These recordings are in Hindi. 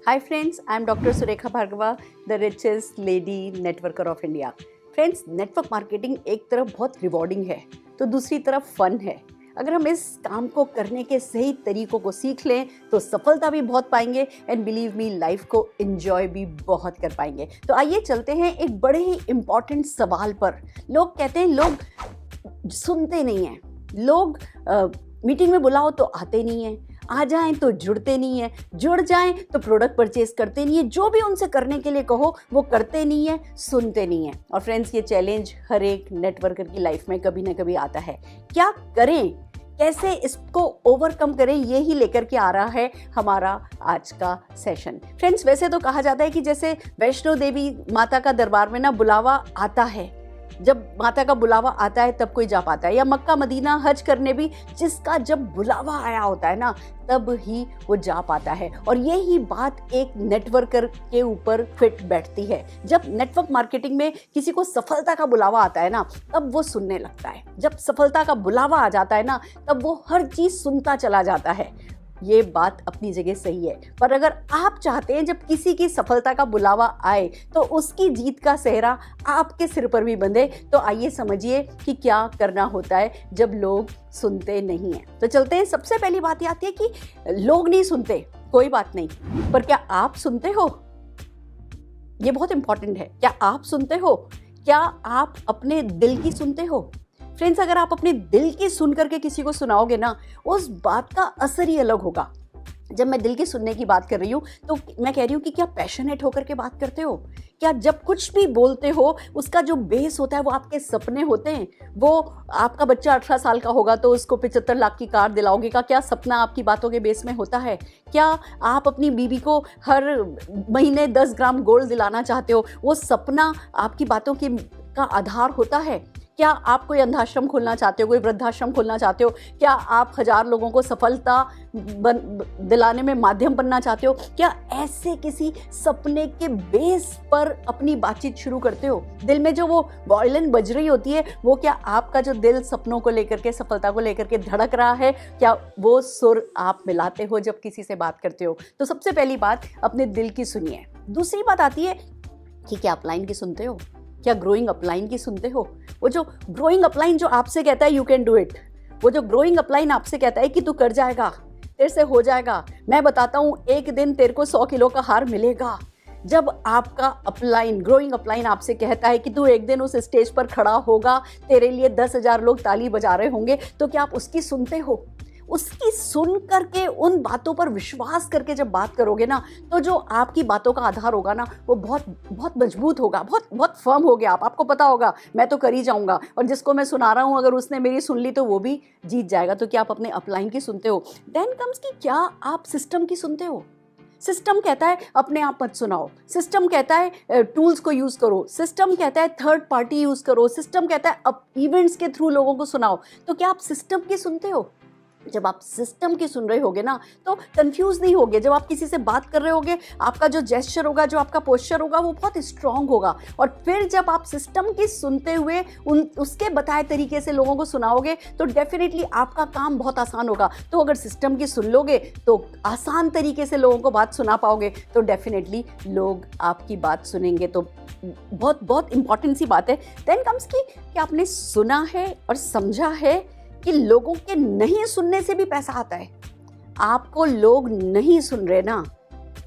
Hi friends, I am Dr. Surekha Bhargava, the richest lady networker of India. Friends, network marketing एक तरफ बहुत रिवॉर्डिंग है तो दूसरी तरफ फन है। अगर हम इस काम को करने के सही तरीकों को सीख लें तो सफलता भी बहुत पाएंगे एंड बिलीव मी लाइफ को एंजॉय भी बहुत कर पाएंगे। तो आइए चलते हैं एक बड़े ही इम्पॉर्टेंट सवाल पर। लोग कहते हैं लोग सुनते नहीं हैं, लोग मीटिंग में बुलाओ तो आते नहीं हैं, आ जाएं तो जुड़ते नहीं हैं, जुड़ जाएं तो प्रोडक्ट परचेज करते नहीं हैं, जो भी उनसे करने के लिए कहो वो करते नहीं हैं, सुनते नहीं हैं। और फ्रेंड्स, ये चैलेंज हर एक नेटवर्कर की लाइफ में कभी ना कभी आता है। क्या करें, कैसे इसको ओवरकम करें, ये ही लेकर के आ रहा है हमारा आज का सेशन। फ्रेंड्स, वैसे तो कहा जाता है कि जैसे वैष्णो देवी माता का दरबार में ना बुलावा आता है, जब माता का बुलावा आता है तब कोई जा पाता है, या मक्का मदीना हज करने भी जिसका जब बुलावा आया होता है ना तब ही वो जा पाता है। और यही बात एक नेटवर्कर के ऊपर फिट बैठती है। जब नेटवर्क मार्केटिंग में किसी को सफलता का बुलावा आता है ना तब वो सुनने लगता है। जब सफलता का बुलावा आ जाता है ना तब वो हर चीज सुनता चला जाता है। ये बात अपनी जगह सही है, पर अगर आप चाहते हैं जब किसी की सफलता का बुलावा आए तो उसकी जीत का सेहरा आपके सिर पर भी बंधे, तो आइए समझिए कि क्या करना होता है जब लोग सुनते नहीं हैं। तो चलते हैं। सबसे पहली बात ये आती है कि लोग नहीं सुनते, कोई बात नहीं, पर क्या आप सुनते हो? ये बहुत इंपॉर्टेंट है। क्या आप सुनते हो? क्या आप अपने दिल की सुनते हो? फ्रेंड्स, अगर आप अपने दिल की सुन करके किसी को सुनाओगे ना, उस बात का असर ही अलग होगा। जब मैं दिल की सुनने की बात कर रही हूँ तो मैं कह रही हूँ कि क्या पैशनेट होकर के बात करते हो? क्या जब कुछ भी बोलते हो उसका जो बेस होता है वो आपके सपने होते हैं? वो आपका बच्चा 18 साल का होगा तो उसको 75 लाख की कार दिलाओगे का क्या सपना आपकी बातों के बेस में होता है? क्या आप अपनी बीवी को हर महीने 10 ग्राम गोल्ड दिलाना चाहते हो? वो सपना आपकी बातों का आधार होता है? क्या आप कोई अंधाश्रम खोलना चाहते हो, कोई वृद्धाश्रम खोलना चाहते हो? क्या आप 1000 लोगों को सफलता दिलाने में माध्यम बनना चाहते हो? क्या ऐसे किसी सपने के बेस पर अपनी बातचीत शुरू करते हो? दिल में जो वो वायलिन बज रही होती है, वो क्या आपका जो दिल सपनों को लेकर के, सफलता को लेकर के धड़क रहा है, क्या वो सुर आप मिलाते हो जब किसी से बात करते हो? तो सबसे पहली बात, अपने दिल की सुनिए। दूसरी बात आती है कि क्या अपलाइन की सुनते हो? क्या ग्रोइंग अपलाइन की सुनते हो? वो जो ग्रोइंग अपलाइन जो आपसे कहता है यू कैन डू इट, वो जो ग्रोइंग अपलाइन आपसे कहता है कि तू कर जाएगा, तेरे से हो जाएगा, मैं बताता हूँ एक दिन तेरे को 100 किलो का हार मिलेगा। जब आपका अपलाइन, ग्रोइंग अपलाइन आपसे कहता है कि तू एक दिन उस स्टेज पर खड़ा होगा, तेरे लिए 10,000 लोग ताली बजा रहे होंगे, तो क्या आप उसकी सुनते हो? उसकी सुन करके, उन बातों पर विश्वास करके जब बात करोगे ना, तो जो आपकी बातों का आधार होगा ना वो बहुत बहुत मजबूत होगा, बहुत बहुत फर्म हो गया। आपको पता होगा मैं तो कर ही जाऊंगा, और जिसको मैं सुना रहा हूँ अगर उसने मेरी सुन ली तो वो भी जीत जाएगा। तो क्या आप अपने अपलाइन की सुनते हो? देन कम्स कि क्या आप सिस्टम की सुनते हो? सिस्टम कहता है अपने आप मत सुनाओ, सिस्टम कहता है टूल्स को यूज करो, सिस्टम कहता है थर्ड पार्टी यूज करो, सिस्टम कहता है इवेंट्स के थ्रू लोगों को सुनाओ। तो क्या आप सिस्टम की सुनते हो? जब आप सिस्टम की सुन रहे होगे ना तो कंफ्यूज नहीं होगे। जब आप किसी से बात कर रहे होगे, आपका जो जेस्चर होगा, जो आपका पोस्चर होगा, वो बहुत स्ट्रांग होगा। और फिर जब आप सिस्टम की सुनते हुए उसके बताए तरीके से लोगों को सुनाओगे तो डेफिनेटली आपका काम बहुत आसान होगा। तो अगर सिस्टम की सुन लोगे तो आसान तरीके से लोगों को बात सुना पाओगे, तो डेफिनेटली लोग आपकी बात सुनेंगे। तो बहुत बहुत इंपॉर्टेंट सी बात है। देन कम्स कि आपने सुना है और समझा है कि लोगों के नहीं सुनने से भी पैसा आता है। आपको लोग नहीं सुन रहे ना,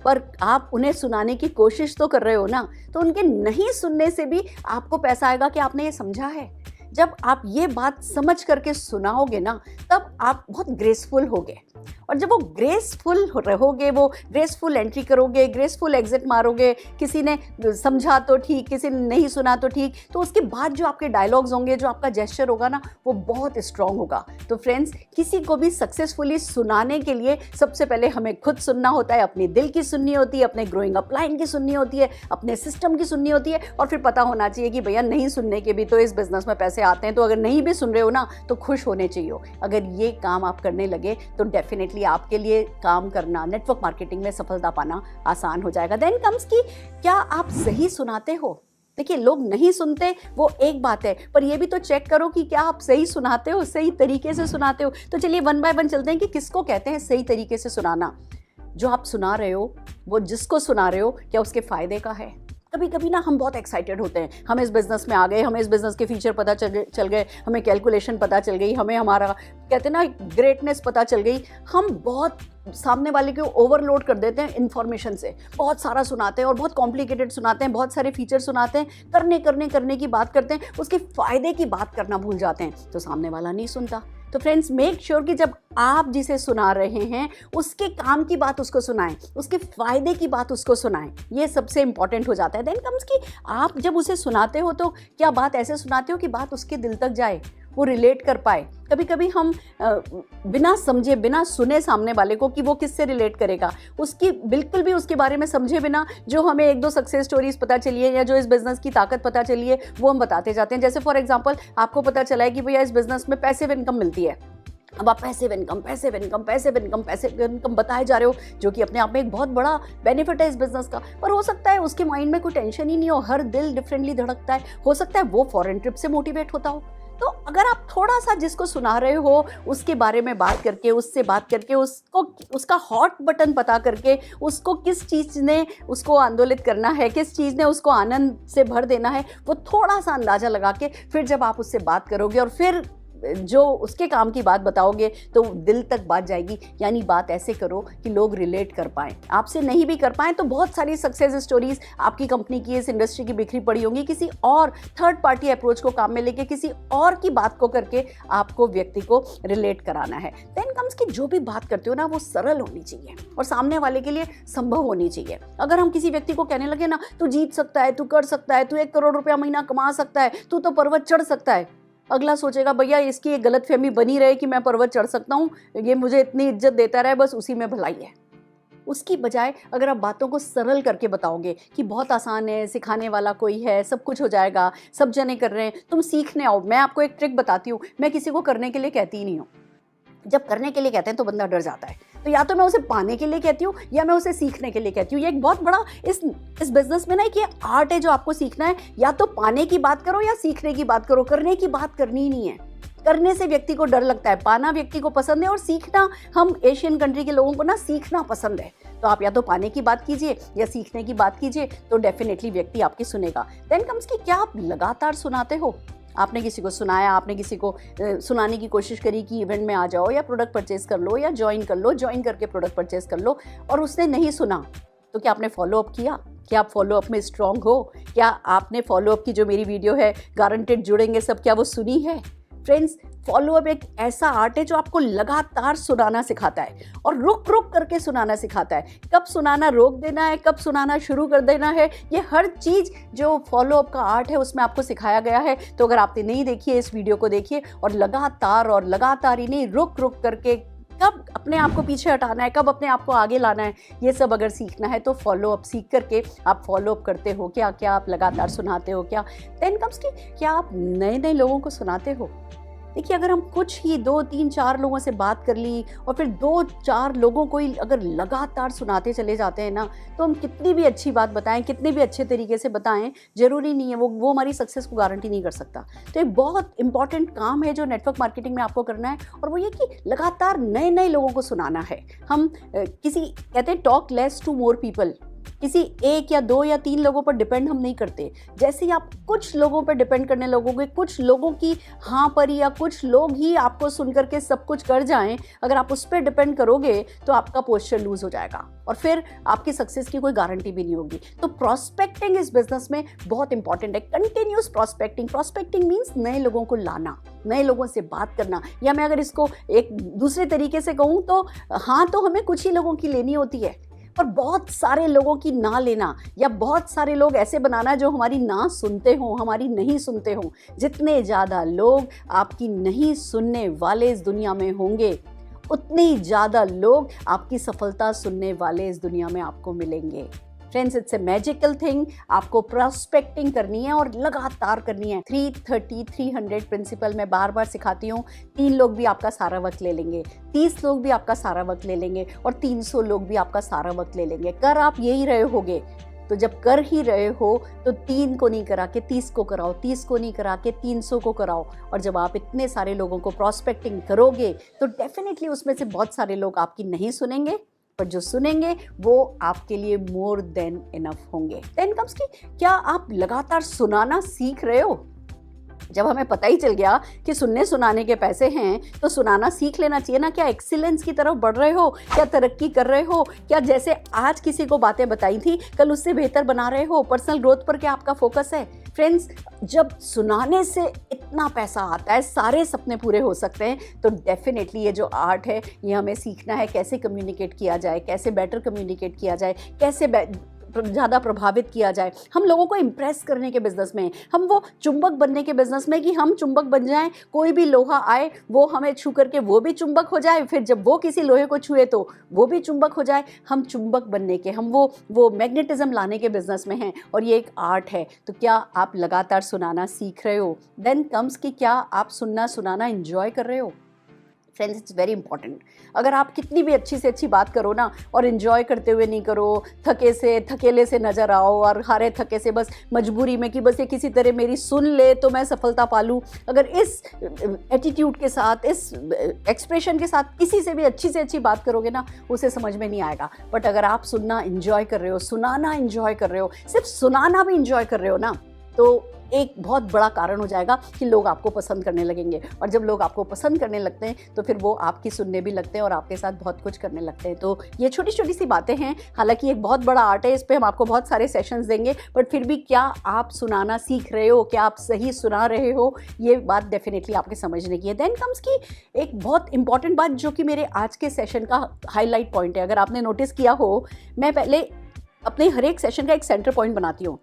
पर आप उन्हें सुनाने की कोशिश तो कर रहे हो ना, तो उनके नहीं सुनने से भी आपको पैसा आएगा। कि आपने ये समझा है? जब आप ये बात समझ करके सुनाओगे ना तब आप बहुत ग्रेसफुल होगे, और जब वो ग्रेसफुल रहोगे, वो ग्रेसफुल एंट्री करोगे, ग्रेसफुल एग्जिट मारोगे, किसी ने समझा तो ठीक, किसी ने नहीं सुना तो ठीक, तो उसके बाद जो आपके डायलॉग्स होंगे, जो आपका जेस्चर होगा ना, वो बहुत स्ट्रांग होगा। तो फ्रेंड्स, किसी को भी सक्सेसफुली सुनाने के लिए सबसे पहले हमें खुद सुनना होता है, अपने दिल की सुननी होती है, अपने ग्रोइंग अपलाइन की सुननी होती है, अपने सिस्टम की सुननी होती है, और फिर पता होना चाहिए कि भैया नहीं सुनने के भी तो इस बिजनेस में पैसे आते हैं। तो अगर नहीं भी सुन रहे हो ना तो खुश होने चाहिए। अगर ये काम आप करने लगे तो डेफिनेटली आपके लिए काम करना, नेटवर्क मार्केटिंग में सफलता पाना आसान हो जाएगा। देन कम्स कि क्या आप सही सुनाते हो? देखिए, लोग नहीं सुनते वो एक बात है, पर ये भी तो चेक करो कि क्या आप सही सुनाते हो, सही तरीके से सुनाते हो। तो चलिए वन बाय वन चलते हैं कि किसको कहते हैं सही तरीके से सुनाना। जो आप सुना रहे हो वो जिसको सुना रहे हो क्या उसके फ़ायदे का है। कभी कभी ना हम बहुत एक्साइटेड होते हैं, हम इस बिज़नेस में आ गए, हमें इस बिज़नेस के फीचर पता चल गए, हमें कैलकुलेशन पता चल गई, हमें हमारा कहते हैं ना ग्रेटनेस पता चल गई। हम बहुत सामने वाले को ओवरलोड कर देते हैं इन्फॉर्मेशन से, बहुत सारा सुनाते हैं और बहुत कॉम्प्लिकेटेड सुनाते हैं, बहुत सारे फीचर सुनाते हैं, करने की बात करते हैं, उसके फ़ायदे की बात करना भूल जाते हैं, तो सामने वाला नहीं सुनता। तो फ्रेंड्स, मेक श्योर कि जब आप जिसे सुना रहे हैं उसके काम की बात उसको सुनाएं, उसके फ़ायदे की बात उसको सुनाएं। ये सबसे इंपॉर्टेंट हो जाता है। देन कम्स कि आप जब उसे सुनाते हो तो क्या बात ऐसे सुनाते हो कि बात उसके दिल तक जाए, वो रिलेट कर पाए। कभी कभी हम बिना समझे, बिना सुने सामने वाले को कि वो किससे रिलेट करेगा, उसकी बिल्कुल भी उसके बारे में समझे बिना जो हमें 1-2 सक्सेस स्टोरीज पता चली है या जो इस बिज़नेस की ताकत पता चली है वो हम बताते जाते हैं। जैसे फॉर एग्जांपल आपको पता चला है कि भैया इस बिज़नेस में पैसिव इनकम मिलती है, अब आप पैसिव इनकम बताए जा रहे हो, जो कि अपने आप में एक बहुत बड़ा बेनिफिट है इस बिज़नेस का। पर हो सकता है उसके माइंड में कोई टेंशन ही नहीं हो, हर दिल डिफरेंटली धड़कता है, हो सकता है वो फॉरेन ट्रिप से मोटिवेट होता हो। तो अगर आप थोड़ा सा जिसको सुना रहे हो उसके बारे में बात करके, उससे बात करके, उसको उसका हॉट बटन पता करके, उसको किस चीज़ ने उसको आंदोलित करना है, किस चीज़ ने उसको आनंद से भर देना है, वो थोड़ा सा अंदाज़ा लगा के फिर जब आप उससे बात करोगे और फिर जो उसके काम की बात बताओगे तो दिल तक बात जाएगी। यानी बात ऐसे करो कि लोग रिलेट कर पाएँ, आपसे नहीं भी कर पाएँ तो बहुत सारी सक्सेस स्टोरीज आपकी कंपनी की, इस इंडस्ट्री की बिखरी पड़ी होंगी, किसी और थर्ड पार्टी अप्रोच को काम में लेके किसी और की बात को करके आपको व्यक्ति को रिलेट कराना है। देन कम्स कि जो भी बात करते हो ना वो सरल होनी चाहिए और सामने वाले के लिए संभव होनी चाहिए। अगर हम किसी व्यक्ति को कहने लगे ना तू जीत सकता है, तू कर सकता है, तू 1 करोड़ रुपया महीना कमा सकता है, तू तो पर्वत चढ़ सकता है, अगला सोचेगा भैया इसकी एक गलतफहमी बनी रहे कि मैं पर्वत चढ़ सकता हूँ, ये मुझे इतनी इज्जत देता रहे, बस उसी में भलाई है। उसकी बजाय अगर आप बातों को सरल करके बताओगे कि बहुत आसान है, सिखाने वाला कोई है, सब कुछ हो जाएगा, सब जने कर रहे हैं, तुम सीखने आओ। मैं आपको एक ट्रिक बताती हूँ, मैं किसी को करने के लिए कहती ही नहीं हूँ। जब करने के लिए कहते हैं तो बंदा डर जाता है, तो या तो मैं उसे पाने के लिए कहती हूँ या मैं उसे सीखने के लिए कहती हूँ। ये एक बहुत बड़ा इस बिजनेस में ना एक ये आर्ट है जो आपको सीखना है, या तो पाने की बात करो या सीखने की बात करो, करने की बात करनी ही नहीं है। करने से व्यक्ति को डर लगता है, पाना व्यक्ति को पसंद है और सीखना, हम एशियन कंट्री के लोगों को ना सीखना पसंद है। तो आप या तो पाने की बात कीजिए या सीखने की बात कीजिए, तो डेफिनेटली व्यक्ति आपकी सुनेगा। देन कम्स कि क्या आप लगातार सुनाते हो? आपने किसी को सुनाया, आपने किसी को सुनाने की कोशिश करी कि इवेंट में आ जाओ या प्रोडक्ट परचेज कर लो या ज्वाइन कर लो, ज्वाइन करके प्रोडक्ट परचेज कर लो, और उसने नहीं सुना, तो क्या आपने फॉलोअप किया? क्या आप फॉलोअप में स्ट्रांग हो? क्या आपने फॉलोअप की जो मेरी वीडियो है गारंटेड जुड़ेंगे सब, क्या वो सुनी है? फ्रेंड्स, फॉलोअप एक ऐसा आर्ट है जो आपको लगातार सुनाना सिखाता है और रुक रुक करके सुनाना सिखाता है। कब सुनाना रोक देना है, कब सुनाना शुरू कर देना है, ये हर चीज़ जो फॉलोअप का आर्ट है उसमें आपको सिखाया गया है। तो अगर आपने नहीं देखी है इस वीडियो को देखिए, और लगातार ही नहीं, रुक रुक करके कब अपने आप को पीछे हटाना है, कब अपने आप को आगे लाना है, ये सब अगर सीखना है तो फॉलोअप सीख करके आप फॉलोअप करते हो क्या? क्या आप लगातार सुनाते हो क्या? देन कम्स कि क्या आप नए नए लोगों को सुनाते हो? देखिए, अगर हम कुछ ही 2, 3, 4 लोगों से बात कर ली और फिर 2-4 लोगों को ही अगर लगातार सुनाते चले जाते हैं ना, तो हम कितनी भी अच्छी बात बताएं, कितने भी अच्छे तरीके से बताएं, ज़रूरी नहीं है वो हमारी सक्सेस को गारंटी नहीं कर सकता। तो एक बहुत इंपॉर्टेंट काम है जो नेटवर्क मार्केटिंग में आपको करना है, और वो ये कि लगातार नए नए लोगों को सुनाना है। हम किसी कहते हैं talk less to more people, किसी 1 या 2 या 3 लोगों पर डिपेंड हम नहीं करते। जैसे ही आप कुछ लोगों पर डिपेंड करने लगोगे, कुछ लोगों की हाँ पर या कुछ लोग ही आपको सुन करके सब कुछ कर जाएं, अगर आप उस पर डिपेंड करोगे तो आपका पोस्चर लूज हो जाएगा और फिर आपकी सक्सेस की कोई गारंटी भी नहीं होगी। तो प्रॉस्पेक्टिंग इस बिजनेस में बहुत इंपॉर्टेंट है, कंटिन्यूस प्रॉस्पेक्टिंग मीन्स नए लोगों को लाना, नए लोगों से बात करना, या मैं अगर इसको एक दूसरे तरीके से कहूँ तो हाँ, तो हमें कुछ ही लोगों की लेनी होती है, पर बहुत सारे लोगों की ना लेना, या बहुत सारे लोग ऐसे बनाना जो हमारी ना सुनते हों, हमारी नहीं सुनते हों। जितने ज़्यादा लोग आपकी नहीं सुनने वाले इस दुनिया में होंगे, उतनी ज़्यादा लोग आपकी सफलता सुनने वाले इस दुनिया में आपको मिलेंगे। Friends, it's a magical thing. आपको प्रॉस्पेक्टिंग करनी है और लगातार करनी है। 330-300 प्रिंसिपल मैं बार बार सिखाती हूँ। 3 लोग भी आपका सारा वक्त ले लेंगे, 30 लोग भी आपका सारा वक्त ले लेंगे, और 300 लोग भी आपका सारा वक्त ले लेंगे। कर आप यही रहे होगे, तो जब कर ही रहे हो तो 3 को नहीं करा के 30 को कराओ, 30 को नहीं करा के 300 को कराओ। और जब आप इतने सारे लोगों को प्रॉस्पेक्टिंग करोगे तो डेफिनेटली उसमें से बहुत सारे लोग आपकी नहीं सुनेंगे पर जो सुनेंगे वो आपके लिए मोर देन इनफ होंगे। देन कम्स की क्या आप लगातार सुनाना सीख रहे हो? जब हमें पता ही चल गया कि सुनने सुनाने के पैसे हैं तो सुनाना सीख लेना चाहिए ना। क्या एक्सीलेंस की तरफ बढ़ रहे हो? क्या तरक्की कर रहे हो? क्या जैसे आज किसी को बातें बताई थी कल उससे बेहतर बना रहे हो? पर्सनल ग्रोथ पर क्या आपका फोकस है? फ्रेंड्स, जब सुनाने से इतना पैसा आता है, सारे सपने पूरे हो सकते हैं, तो डेफिनेटली ये जो आर्ट है ये हमें सीखना है। कैसे कम्युनिकेट किया जाए, कैसे बेटर कम्युनिकेट किया जाए, कैसे ज़्यादा प्रभावित किया जाए। हम लोगों को इम्प्रेस करने के बिजनेस में, हम वो चुंबक बनने के बिजनेस में कि हम चुंबक बन जाएं, कोई भी लोहा आए वो हमें छू करके वो भी चुंबक हो जाए, फिर जब वो किसी लोहे को छुए तो वो भी चुंबक हो जाए। हम चुंबक बनने के, हम वो मैग्नेटिज्म लाने के बिजनेस में हैं और ये एक आर्ट है। तो क्या आप लगातार सुनाना सीख रहे हो? देन कम्स कि क्या आप सुनना सुनाना एंजॉय कर रहे हो? Friends, it's very important. अगर आप कितनी भी अच्छी से अच्छी बात करो ना और एंजॉय करते हुए नहीं करो, थकेले से नजर आओ और हारे थके से बस मजबूरी में कि बस ये किसी तरह मेरी सुन ले तो मैं सफलता पालूं, अगर इस एटीट्यूड के साथ, इस एक्सप्रेशन के साथ किसी से भी अच्छी से अच्छी बात करोगे ना, उसे समझ में नहीं आएगा। बट अगर आप सुनना एंजॉय कर रहे हो, सुनाना एंजॉय कर रहे हो, सिर्फ सुनाना भी एंजॉय कर रहे हो ना, तो एक बहुत बड़ा कारण हो जाएगा कि लोग आपको पसंद करने लगेंगे। और जब लोग आपको पसंद करने लगते हैं तो फिर वो आपकी सुनने भी लगते हैं और आपके साथ बहुत कुछ करने लगते हैं। तो ये छोटी छोटी सी बातें हैं, हालांकि एक बहुत बड़ा आर्ट है, इस पर हम आपको बहुत सारे सेशंस देंगे, बट फिर भी क्या आप सुनाना सीख रहे हो, क्या आप सही सुना रहे हो, ये बात डेफिनेटली आपके समझने की है। देन कम्स की एक बहुत इंपॉर्टेंट बात जो कि मेरे आज के सेशन का हाईलाइट पॉइंट है। अगर आपने नोटिस किया हो, मैं पहले अपने हर एक सेशन का एक सेंटर पॉइंट बनाती हूँ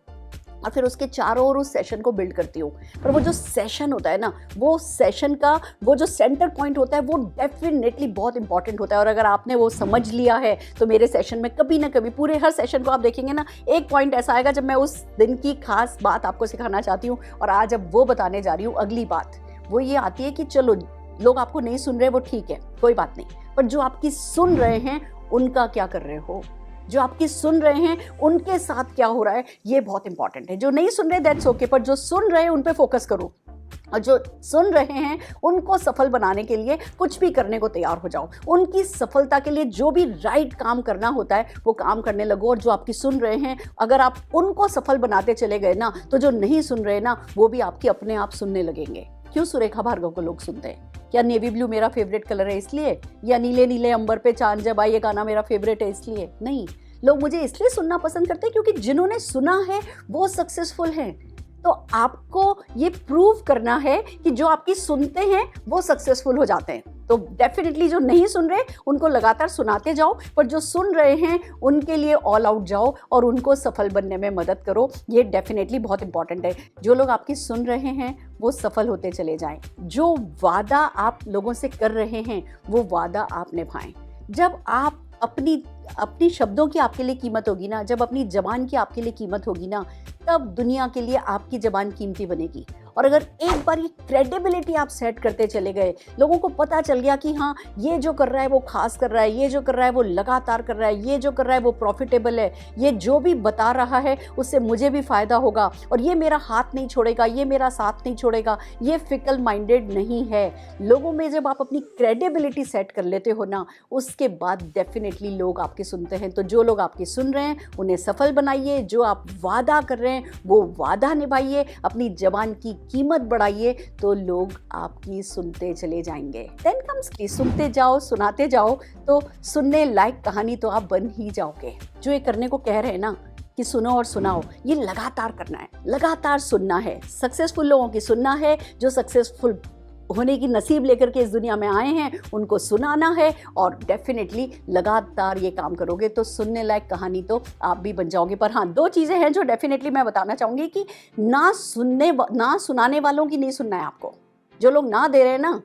और फिर उसके चारों ओर उस सेशन को बिल्ड करती हूँ। पर वो जो सेशन होता है ना, वो सेशन का वो जो सेंटर पॉइंट होता है वो डेफिनेटली बहुत इंपॉर्टेंट होता है। और अगर आपने वो समझ लिया है तो मेरे सेशन में कभी ना कभी, पूरे हर सेशन को आप देखेंगे ना, एक पॉइंट ऐसा आएगा जब मैं उस दिन की खास बात आपको सिखाना चाहती हूँ। और आज अब वो बताने जा रही हूँ। अगली बात वो ये आती है कि चलो, लोग आपको नहीं सुन रहे, वो ठीक है, कोई बात नहीं, पर जो आपकी सुन रहे हैं उनका क्या कर रहे हो? जो आपकी सुन रहे हैं उनके साथ क्या हो रहा है, ये बहुत इंपॉर्टेंट है। जो नहीं सुन रहे दैट्स ओके, पर जो सुन रहे हैं उन पे फोकस करो। और जो सुन रहे हैं उनको सफल बनाने के लिए कुछ भी करने को तैयार हो जाओ। उनकी सफलता के लिए जो भी राइट काम करना होता है वो काम करने लगो। और जो आपकी सुन रहे हैं, अगर आप उनको सफल बनाते चले गए ना, तो जो नहीं सुन रहे ना, वो भी आपकी अपने आप सुनने लगेंगे। क्यों सुरेखा भार्गव को लोग सुनते हैं? क्या नेवी ब्लू मेरा फेवरेट कलर है इसलिए? या नीले नीले अंबर पे चांद जब आए ये गाना मेरा फेवरेट है इसलिए? नहीं, लोग मुझे इसलिए सुनना पसंद करते हैं क्योंकि जिन्होंने सुना है वो सक्सेसफुल हैं। तो आपको ये प्रूव करना है कि जो आपकी सुनते हैं वो सक्सेसफुल हो जाते हैं। तो डेफिनेटली जो नहीं सुन रहे उनको लगातार सुनाते जाओ, पर जो सुन रहे हैं उनके लिए ऑल आउट जाओ और उनको सफल बनने में मदद करो। ये डेफिनेटली बहुत इंपॉर्टेंट है। जो लोग आपकी सुन रहे हैं वो सफल होते चले जाएं। जो वादा आप लोगों से कर रहे हैं वो वादा आप निभाएं। जब आप अपनी शब्दों की आपके लिए कीमत होगी ना, जब अपनी जबान की आपके लिए कीमत होगी ना, तब दुनिया के लिए आपकी जबान कीमती बनेगी। और अगर एक बार ये क्रेडिबिलिटी आप सेट करते चले गए, लोगों को पता चल गया कि हाँ, ये जो कर रहा है वो खास कर रहा है, ये जो कर रहा है वो लगातार कर रहा है, ये जो कर रहा है वो प्रॉफिटेबल है, ये जो भी बता रहा है उससे मुझे भी फायदा होगा, और ये मेरा हाथ नहीं छोड़ेगा, ये मेरा साथ नहीं छोड़ेगा, ये फिकल माइंडेड नहीं है। लोगों में जब आप अपनी क्रेडिबिलिटी सेट कर लेते हो ना, उसके बाद डेफिनेटली लोग आपके सुनते हैं। तो जो लोग आपकी सुन रहे हैं उन्हें सफल बनाइए, जो आप वादा कर रहे हैं वो वादा निभाइए, अपनी जबान की कीमत बढ़ाइए, तो लोग आपकी सुनते चले जाएंगे। देन कम्स की सुनते जाओ, सुनाते जाओ, तो सुनने लायक कहानी तो आप बन ही जाओगे। जो ये करने को कह रहे हैं ना कि सुनो और सुनाओ, ये लगातार करना है, लगातार सुनना है। सक्सेसफुल लोगों की सुनना है, जो सक्सेसफुल होने की नसीब लेकर के इस दुनिया में आए हैं उनको सुनाना है, और डेफिनेटली लगातार ये काम करोगे तो सुनने लायक कहानी तो आप भी बन जाओगे। पर हाँ, दो चीज़ें हैं जो डेफिनेटली मैं बताना चाहूँगी कि ना सुनाने वालों की नहीं सुनना है आपको। जो लोग ना दे रहे हैं ना,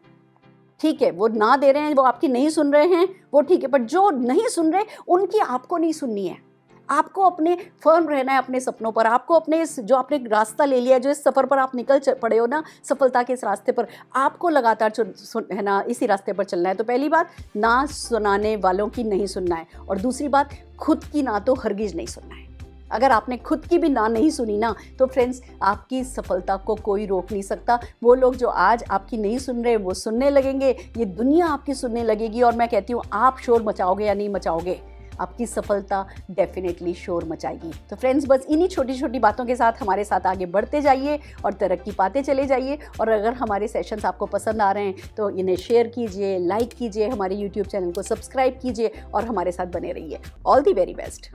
ठीक है, वो ना दे रहे हैं, वो आपकी नहीं सुन रहे हैं, वो ठीक है, पर जो नहीं सुन रहे उनकी आपको नहीं सुननी है। आपको अपने फर्म रहना है अपने सपनों पर। आपको अपने इस जो आपने रास्ता ले लिया है, जो इस सफ़र पर आप निकल पड़े हो ना, सफलता के इस रास्ते पर, आपको लगातार है ना इसी रास्ते पर चलना है। तो पहली बात, ना सुनाने वालों की नहीं सुनना है, और दूसरी बात, खुद की ना तो हरगिज नहीं सुनना है। अगर आपने खुद की भी ना नहीं सुनी ना, तो फ्रेंड्स, आपकी सफलता को कोई रोक नहीं सकता। वो लोग जो आज आपकी नहीं सुन रहे वो सुनने लगेंगे, ये दुनिया आपकी सुनने लगेगी, और मैं कहती हूँ आप शोर मचाओगे या नहीं मचाओगे, आपकी सफलता डेफिनेटली शोर मचाएगी। तो फ्रेंड्स, बस इन्हीं छोटी छोटी बातों के साथ हमारे साथ आगे बढ़ते जाइए और तरक्की पाते चले जाइए। और अगर हमारे सेशंस आपको पसंद आ रहे हैं तो इन्हें शेयर कीजिए, लाइक कीजिए, हमारे यूट्यूब चैनल को सब्सक्राइब कीजिए और हमारे साथ बने रहिए। All the very best.